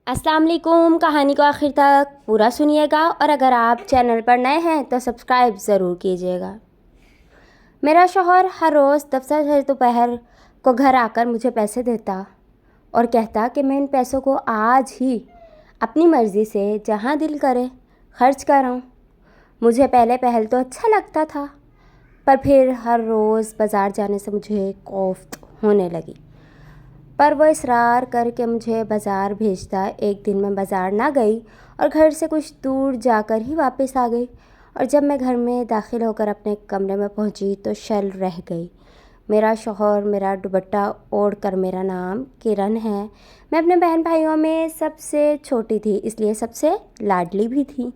अस्सलाम वालेकुम। कहानी को आखिर तक पूरा सुनिएगा और अगर आप चैनल पर नए हैं तो सब्सक्राइब ज़रूर कीजिएगा। मेरा शौहर हर रोज़ दफ्तर से दोपहर को घर आकर मुझे पैसे देता और कहता कि मैं इन पैसों को आज ही अपनी मर्ज़ी से जहाँ दिल करे खर्च कराऊँ। मुझे पहले पहल तो अच्छा लगता था, पर फिर हर रोज़ बाज़ार जाने से मुझे खौफ होने लगी। पर वो इसरार करके मुझे बाज़ार भेजता। एक दिन मैं बाज़ार ना गई और घर से कुछ दूर जाकर ही वापस आ गई, और जब मैं घर में दाखिल होकर अपने कमरे में पहुंची तो शल रह गई। मेरा शौहर मेरा दुपट्टा ओढ़ कर, मेरा नाम किरण है। मैं अपने बहन भाइयों में सबसे छोटी थी, इसलिए सबसे लाडली भी थी।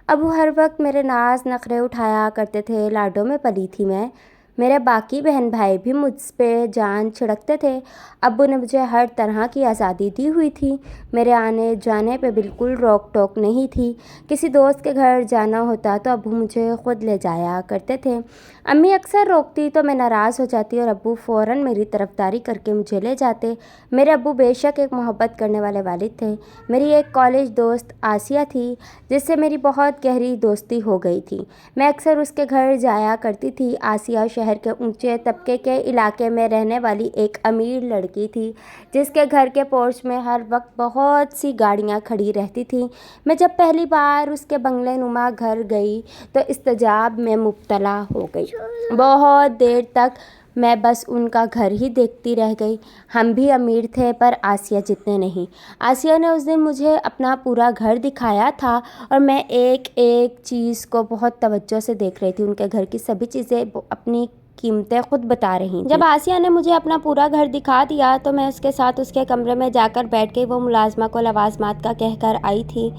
अबू हर वक्त मेरे नाज नखरे उठाया करते थे, लाडों में पली थी मैं। मेरे बाकी बहन भाई भी मुझ पे जान छिड़कते थे। अब्बू ने मुझे हर तरह की आज़ादी दी हुई थी। मेरे आने जाने पे बिल्कुल रोक टोक नहीं थी। किसी दोस्त के घर जाना होता तो अब्बू मुझे ख़ुद ले जाया करते थे। अम्मी अक्सर रोकती तो मैं नाराज़ हो जाती और अब्बू फ़ौरन मेरी तरफ़दारी करके मुझे ले जाते। मेरे अब्बू बेशक एक मोहब्बत करने वाले वालिद थे। मेरी एक कॉलेज दोस्त आसिया थी, जिससे मेरी बहुत गहरी दोस्ती हो गई थी। मैं अक्सर उसके घर जाया करती थी। आसिया शहर के ऊंचे तबके के इलाके में रहने वाली एक अमीर लड़की थी, जिसके घर के पोर्च में हर वक्त बहुत सी गाड़ियां खड़ी रहती थी। मैं जब पहली बार उसके बंगले नुमा घर गई तो इस्तेजाब में मुब्तला हो गई। बहुत देर तक मैं बस उनका घर ही देखती रह गई। हम भी अमीर थे, पर आसिया जितने नहीं। आसिया ने उस दिन मुझे अपना पूरा घर दिखाया था और मैं एक एक चीज़ को बहुत तवज्जो से देख रही थी। उनके घर की सभी चीज़ें अपनी कीमतें खुद बता रही थीं। जब आसिया ने मुझे अपना पूरा घर दिखा दिया तो मैं उसके साथ उसके कमरे में जाकर बैठ गई। वो मुलाजमा को लवाजमात का कहकर आई थी।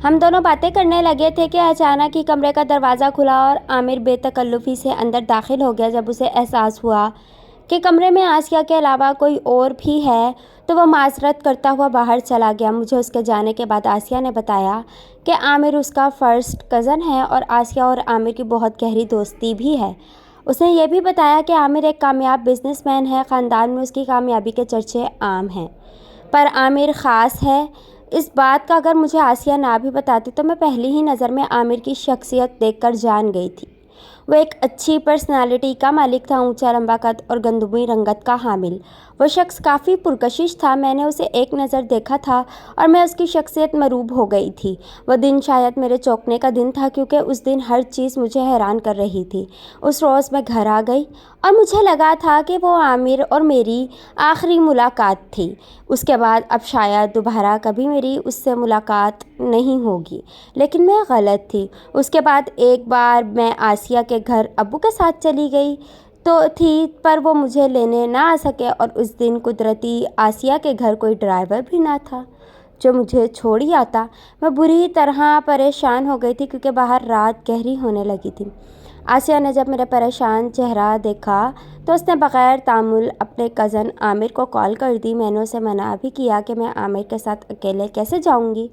हम दोनों बातें करने लगे थे कि अचानक ही कमरे का दरवाज़ा खुला और आमिर बेतकल्लुफ़ी से अंदर दाखिल हो गया। जब उसे एहसास हुआ कि कमरे में आसिया के अलावा कोई और भी है तो वह माजरत करता हुआ बाहर चला गया। मुझे उसके जाने के बाद आसिया ने बताया कि आमिर उसका फ़र्स्ट कज़न है और आसिया और आमिर की बहुत गहरी दोस्ती भी है। उसने ये भी बताया कि आमिर एक कामयाब बिजनेसमैन है। ख़ानदान में उसकी कामयाबी के चर्चे आम हैं, पर आमिर ख़ास है। इस बात का अगर मुझे आसिया ना भी बताती तो मैं पहली ही नज़र में आमिर की शख्सियत देखकर जान गई थी। वो एक अच्छी पर्सनालिटी का मालिक था, ऊंचा लंबा कद और गंदमी रंगत का हामिल। वो शख्स काफ़ी पुरकशिश था। मैंने उसे एक नज़र देखा था और मैं उसकी शख्सियत मरूब हो गई थी। वह दिन शायद मेरे चौंकने का दिन था, क्योंकि उस दिन हर चीज़ मुझे हैरान कर रही थी। उस रोज़ मैं घर आ गई और मुझे लगा था कि वो आमिर और मेरी आखिरी मुलाकात थी। उसके बाद अब शायद दोबारा कभी मेरी उससे मुलाकात नहीं होगी, लेकिन मैं गलत थी। उसके बाद एक बार मैं आसिया के घर अब्बू के साथ चली गई पर वो मुझे लेने ना आ सके, और उस दिन कुदरती आसिया के घर कोई ड्राइवर भी ना था जो मुझे छोड़ ही आता। मैं बुरी तरह परेशान हो गई थी, क्योंकि बाहर रात गहरी होने लगी थी। आसिया ने जब मेरा परेशान चेहरा देखा तो उसने बग़ैर तामुल अपने कज़न आमिर को कॉल कर दी। मैंने उसे मना भी किया कि मैं आमिर के साथ अकेले कैसे जाऊंगी,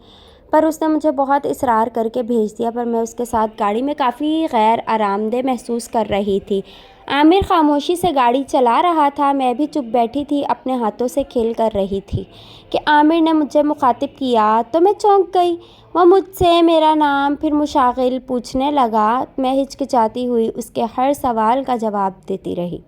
पर उसने मुझे बहुत इसरार करके भेज दिया। पर मैं उसके साथ गाड़ी में काफ़ी गैर आरामदेह महसूस कर रही थी। आमिर खामोशी से गाड़ी चला रहा था, मैं भी चुप बैठी थी, अपने हाथों से खेल कर रही थी कि आमिर ने मुझे मुखातिब किया तो मैं चौंक गई। वह मुझसे मेरा नाम फिर मुशागिल पूछने लगा। मैं हिचकिचाती हुई उसके हर सवाल का जवाब देती रही।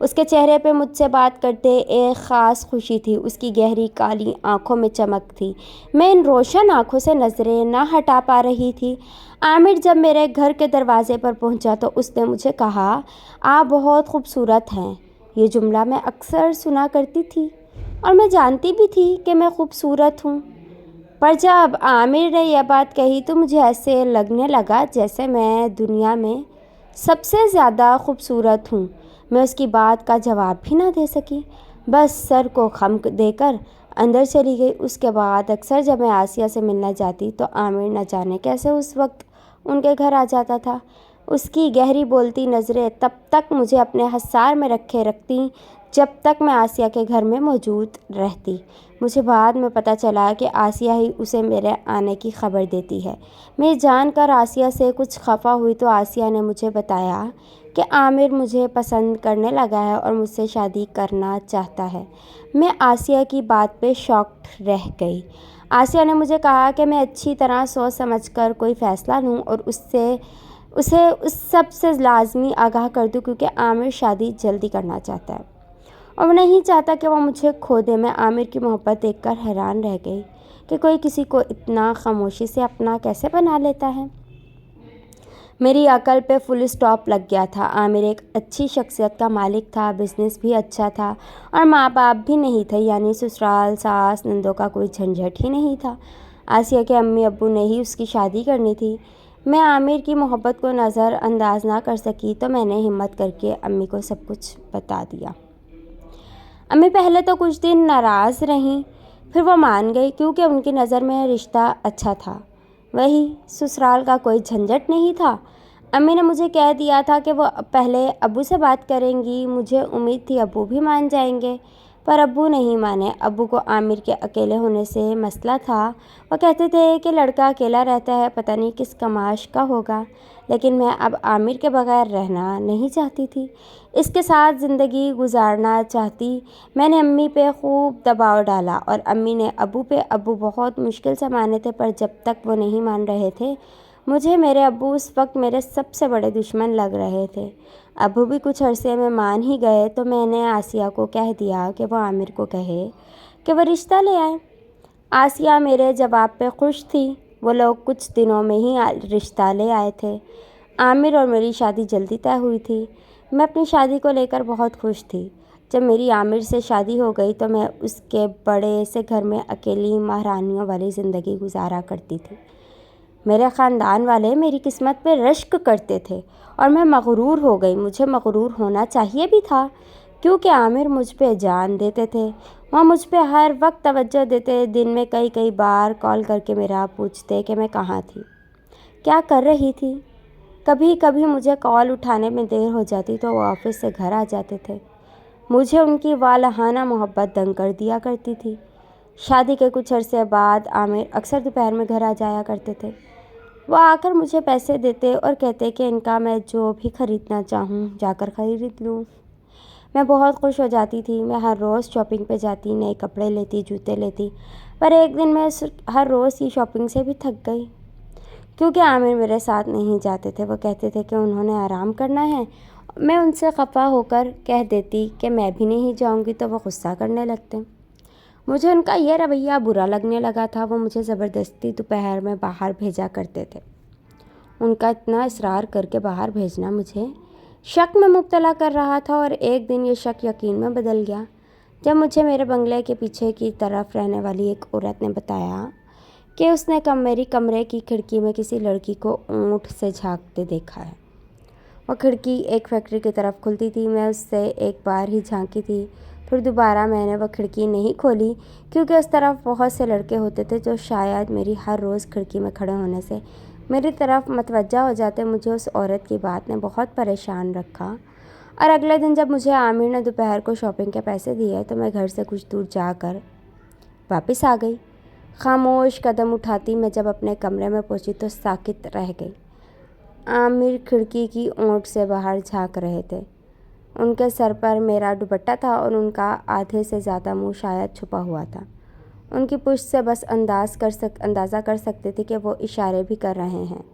उसके चेहरे पे मुझसे बात करते एक ख़ास खुशी थी। उसकी गहरी काली आंखों में चमक थी। मैं इन रोशन आंखों से नज़रें ना हटा पा रही थी। आमिर जब मेरे घर के दरवाज़े पर पहुंचा तो उसने मुझे कहा, आप बहुत खूबसूरत हैं। ये जुमला मैं अक्सर सुना करती थी और मैं जानती भी थी कि मैं खूबसूरत हूँ, पर जब आमिर ने यह बात कही तो मुझे ऐसे लगने लगा जैसे मैं दुनिया में सबसे ज़्यादा खूबसूरत हूँ। मैं उसकी बात का जवाब भी ना दे सकी, बस सर को खम देकर अंदर चली गई। उसके बाद अक्सर जब मैं आसिया से मिलने जाती तो आमिर न जाने कैसे उस वक्त उनके घर आ जाता था। उसकी गहरी बोलती नज़रें तब तक मुझे अपने हसार में रखती जब तक मैं आसिया के घर में मौजूद रहती। मुझे बाद में पता चला कि आसिया ही उसे मेरे आने की खबर देती है। मैं जानकर आसिया से कुछ खफा हुई तो आसिया ने मुझे बताया कि आमिर मुझे पसंद करने लगा है और मुझसे शादी करना चाहता है। मैं आसिया की बात पे शॉक्ड रह गई। आसिया ने मुझे कहा कि मैं अच्छी तरह सोच समझकर कोई फ़ैसला लूँ और उसे उस सब से लाजमी आगाह कर दूँ, क्योंकि आमिर शादी जल्दी करना चाहता है और मैं नहीं चाहता कि वो मुझे खो दे। मैं आमिर की मोहब्बत देखकर हैरान रह गई कि कोई किसी को इतना खामोशी से अपना कैसे बना लेता है। मेरी अकल पे फुल स्टॉप लग गया था। आमिर एक अच्छी शख्सियत का मालिक था, बिजनेस भी अच्छा था और माँ बाप भी नहीं थे, यानी ससुराल सास नंदों का कोई झंझट ही नहीं था। आसिया के अम्मी अब्बू ने ही उसकी शादी करनी थी। मैं आमिर की मोहब्बत को नज़रअंदाज ना कर सकी तो मैंने हिम्मत करके अम्मी को सब कुछ बता दिया। अम्मी पहले तो कुछ दिन नाराज़ रहीं, फिर वो मान गई, क्योंकि उनकी नज़र में रिश्ता अच्छा था, वही ससुराल का कोई झंझट नहीं था। अम्मी ने मुझे कह दिया था कि वो पहले अब्बू से बात करेंगी। मुझे उम्मीद थी अब्बू भी मान जाएंगे, पर अब्बू नहीं माने। अब्बू को आमिर के अकेले होने से मसला था। वो कहते थे कि लड़का अकेला रहता है, पता नहीं किस कमाश का होगा, लेकिन मैं अब आमिर के बगैर रहना नहीं चाहती थी, इसके साथ ज़िंदगी गुजारना चाहती। मैंने अम्मी पे खूब दबाव डाला और अम्मी ने अब्बू पे। अब्बू बहुत मुश्किल से माने थे, पर जब तक वो नहीं मान रहे थे, मुझे मेरे अब्बू उस वक्त मेरे सबसे बड़े दुश्मन लग रहे थे। अब्बू भी कुछ अरसे में मान ही गए तो मैंने आसिया को कह दिया कि वो आमिर को कहे कि वो रिश्ता ले आए। आसिया मेरे जवाब पे खुश थी। वो लोग कुछ दिनों में ही रिश्ता ले आए थे। आमिर और मेरी शादी जल्दी तय हुई थी। मैं अपनी शादी को लेकर बहुत खुश थी। जब मेरी आमिर से शादी हो गई तो मैं उसके बड़े से घर में अकेली महारानियों वाली ज़िंदगी गुजारा करती थी। मेरे ख़ानदान वाले मेरी किस्मत पे रश्क करते थे और मैं मगरूर हो गई। मुझे मगरूर होना चाहिए भी था, क्योंकि आमिर मुझ पे जान देते थे। वहाँ मुझ पे हर वक्त तवज्जो देते। दिन में कई कई बार कॉल करके मेरा पूछते कि मैं कहाँ थी, क्या कर रही थी। कभी कभी मुझे कॉल उठाने में देर हो जाती तो वो ऑफिस से घर आ जाते थे। मुझे उनकी वालहाना मोहब्बत दंग कर दिया करती थी। शादी के कुछ अरसे बाद आमिर अक्सर दोपहर में घर आ जाया करते थे। वो आकर मुझे पैसे देते और कहते कि इनका मैं जो भी ख़रीदना चाहूँ जाकर ख़रीद लूँ। मैं बहुत खुश हो जाती थी। मैं हर रोज़ शॉपिंग पे जाती, नए कपड़े लेती, जूते लेती, पर एक दिन मैं हर रोज़ की शॉपिंग से भी थक गई, क्योंकि आमिर मेरे साथ नहीं जाते थे। वो कहते थे कि उन्होंने आराम करना है। मैं उनसे खफा होकर कह देती कि मैं भी नहीं जाऊँगी तो वो गुस्सा करने लगते। मुझे उनका यह रवैया बुरा लगने लगा था। वो मुझे ज़बरदस्ती दोपहर में बाहर भेजा करते थे। उनका इतना इसरार करके बाहर भेजना मुझे शक में मुब्तला कर रहा था, और एक दिन ये शक यकीन में बदल गया जब मुझे मेरे बंगले के पीछे की तरफ रहने वाली एक औरत ने बताया कि उसने मेरी कमरे की खिड़की में किसी लड़की को ऊँट से झांकते देखा है। वो खिड़की एक फैक्ट्री की तरफ खुलती थी। मैं उससे एक बार ही झांकी थी, फिर दोबारा मैंने वह खिड़की नहीं खोली, क्योंकि उस तरफ बहुत से लड़के होते थे जो शायद मेरी हर रोज़ खिड़की में खड़े होने से मेरी तरफ मतवज्जा हो जाते। मुझे उस औरत की बात ने बहुत परेशान रखा, और अगले दिन जब मुझे आमिर ने दोपहर को शॉपिंग के पैसे दिए तो मैं घर से कुछ दूर जाकर वापस आ गई। खामोश कदम उठाती मैं जब अपने कमरे में पहुंची तो साकित रह गई। आमिर खिड़की की ओट से बाहर झांक रहे थे। उनके सर पर मेरा दुपट्टा था और उनका आधे से ज़्यादा मुंह शायद छुपा हुआ था। उनकी पुश्त से बस अंदाज़ा कर सकते थे कि वो इशारे भी कर रहे हैं।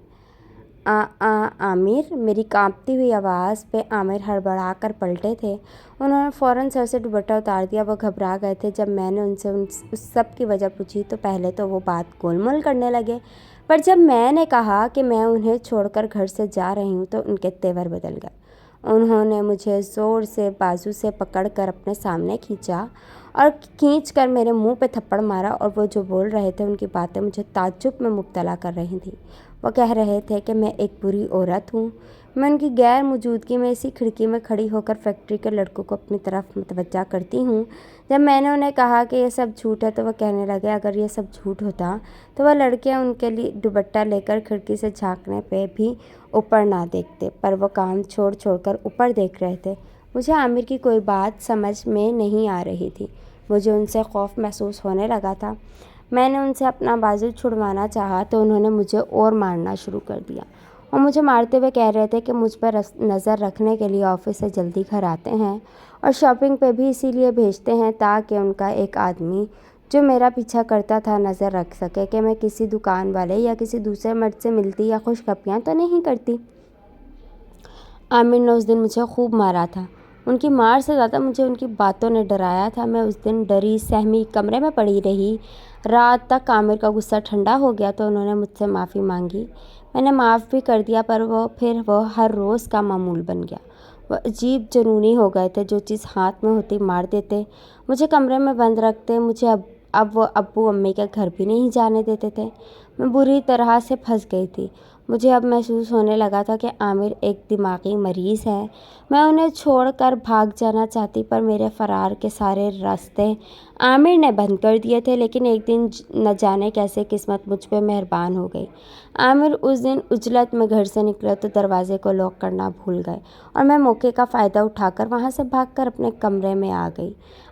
आमिर, मेरी कांपती हुई आवाज़ पे आमिर हड़बड़ा कर पलटे थे। उन्होंने फ़ौरन सर से दुपट्टा उतार दिया। वो घबरा गए थे। जब मैंने उनसे उस सब की वजह पूछी तो पहले तो वो बात गोलमोल करने लगे, पर जब मैंने कहा कि मैं उन्हें छोड़कर घर से जा रही हूँ तो उनके तेवर बदल गए। उन्होंने मुझे ज़ोर से बाजू से पकड़कर अपने सामने खींचा और खींचकर मेरे मुंह पे थप्पड़ मारा, और वो जो बोल रहे थे उनकी बातें मुझे ताज्जुब में मुब्तला कर रही थी। वो कह रहे थे कि मैं एक बुरी औरत हूँ। मैं उनकी गैर मौजूदगी में इसी खिड़की में खड़ी होकर फैक्ट्री के लड़कों को अपनी तरफ मुतवज्जा करती हूँ। जब मैंने उन्हें कहा कि ये सब झूठ है तो वह कहने लगे अगर ये सब झूठ होता तो वह लड़के उनके लिए दुपट्टा लेकर खिड़की से झांकने पे भी ऊपर ना देखते, पर वो काम छोड़ कर ऊपर देख रहे थे। مجھے عامر کی کوئی بات سمجھ میں نہیں آ رہی تھی۔ مجھے ان سے خوف محسوس ہونے لگا تھا۔ میں نے ان سے اپنا بازو چھڑوانا چاہا تو انہوں نے مجھے اور مارنا شروع کر دیا اور مجھے مارتے ہوئے کہہ رہے تھے کہ مجھ پر نظر رکھنے کے لیے آفس سے جلدی گھر آتے ہیں اور شاپنگ پہ بھی اسی لیے بھیجتے ہیں تاکہ ان کا ایک آدمی جو میرا پیچھا کرتا تھا نظر رکھ سکے کہ میں کسی دکان والے یا کسی دوسرے مرد سے ملتی یا خوشخبریاں تو نہیں کرتی۔ عامر نے اس دن مجھے خوب مارا تھا۔ ان کی مار سے زیادہ مجھے ان کی باتوں نے ڈرایا تھا۔ میں اس دن ڈری سہمی کمرے میں پڑی رہی۔ رات تک عامر کا غصہ ٹھنڈا ہو گیا تو انہوں نے مجھ سے معافی مانگی۔ میں نے معاف بھی کر دیا پر پھر وہ ہر روز کا معمول بن گیا۔ وہ عجیب جنونی ہو گئے تھے۔ جو چیز ہاتھ میں ہوتی مار دیتے، مجھے کمرے میں بند رکھتے۔ مجھے اب وہ ابو امی کے گھر بھی نہیں جانے دیتے تھے۔ میں بری طرح سے پھنس گئی تھی۔ مجھے اب محسوس ہونے لگا تھا کہ عامر ایک دماغی مریض ہے۔ میں انہیں چھوڑ کر بھاگ جانا چاہتی پر میرے فرار کے سارے راستے عامر نے بند کر دیے تھے۔ لیکن ایک دن نہ جانے کیسے قسمت مجھ پہ مہربان ہو گئی۔ عامر اس دن عجلت میں گھر سے نکلے تو دروازے کو لاک کرنا بھول گئے اور میں موقع کا فائدہ اٹھا کر وہاں سے بھاگ کر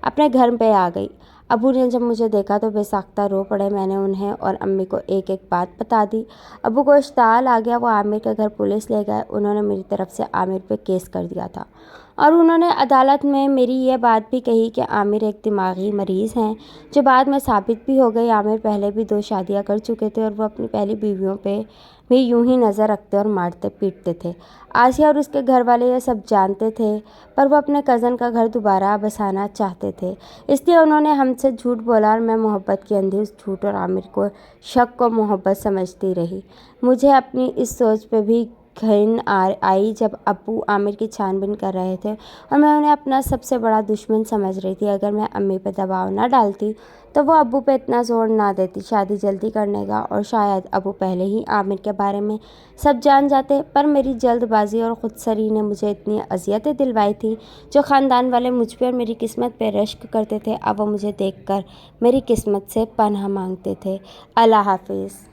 اپنے گھر پہ آ گئی۔ ابو نے جب مجھے دیکھا تو بے ساختہ رو پڑے۔ میں نے انہیں اور امی کو ایک ایک بات بتا دی۔ ابو کو اشتعال آ گیا۔ وہ عامر کے گھر پولیس لے گئے۔ انہوں نے میری طرف سے عامر پہ کیس کر دیا تھا اور انہوں نے عدالت میں میری یہ بات بھی کہی کہ عامر ایک دماغی مریض ہیں، جو بعد میں ثابت بھی ہو گئی۔ عامر پہلے بھی 2 شادیاں کر چکے تھے اور وہ اپنی پہلی بیویوں پہ بھی یوں ہی نظر رکھتے اور مارتے پیٹتے تھے۔ آسیہ اور اس کے گھر والے یہ سب جانتے تھے پر وہ اپنے کزن کا گھر دوبارہ بسانا چاہتے تھے، اس لیے انہوں نے ہم سے جھوٹ بولا اور میں محبت کی اندھی اس جھوٹ اور عامر کو شک کو محبت سمجھتی رہی۔ مجھے اپنی اس سوچ پہ بھی گھن آئی جب ابو عامر کی چھان بین کر رہے تھے اور میں انہیں اپنا سب سے بڑا دشمن سمجھ رہی تھی۔ اگر میں امی پہ دباؤ نہ ڈالتی تو وہ ابو پہ اتنا زور نہ دیتی شادی جلدی کرنے کا، اور شاید ابو پہلے ہی عامر کے بارے میں سب جان جاتے۔ پر میری جلد بازی اور خودسری نے مجھے اتنی اذیتیں دلوائی تھیں جو خاندان والے مجھ پہ اور میری قسمت پہ رشک کرتے تھے۔ اب وہ مجھے دیکھ کر میری قسمت سے پناہ مانگتے تھے۔ اللہ حافظ۔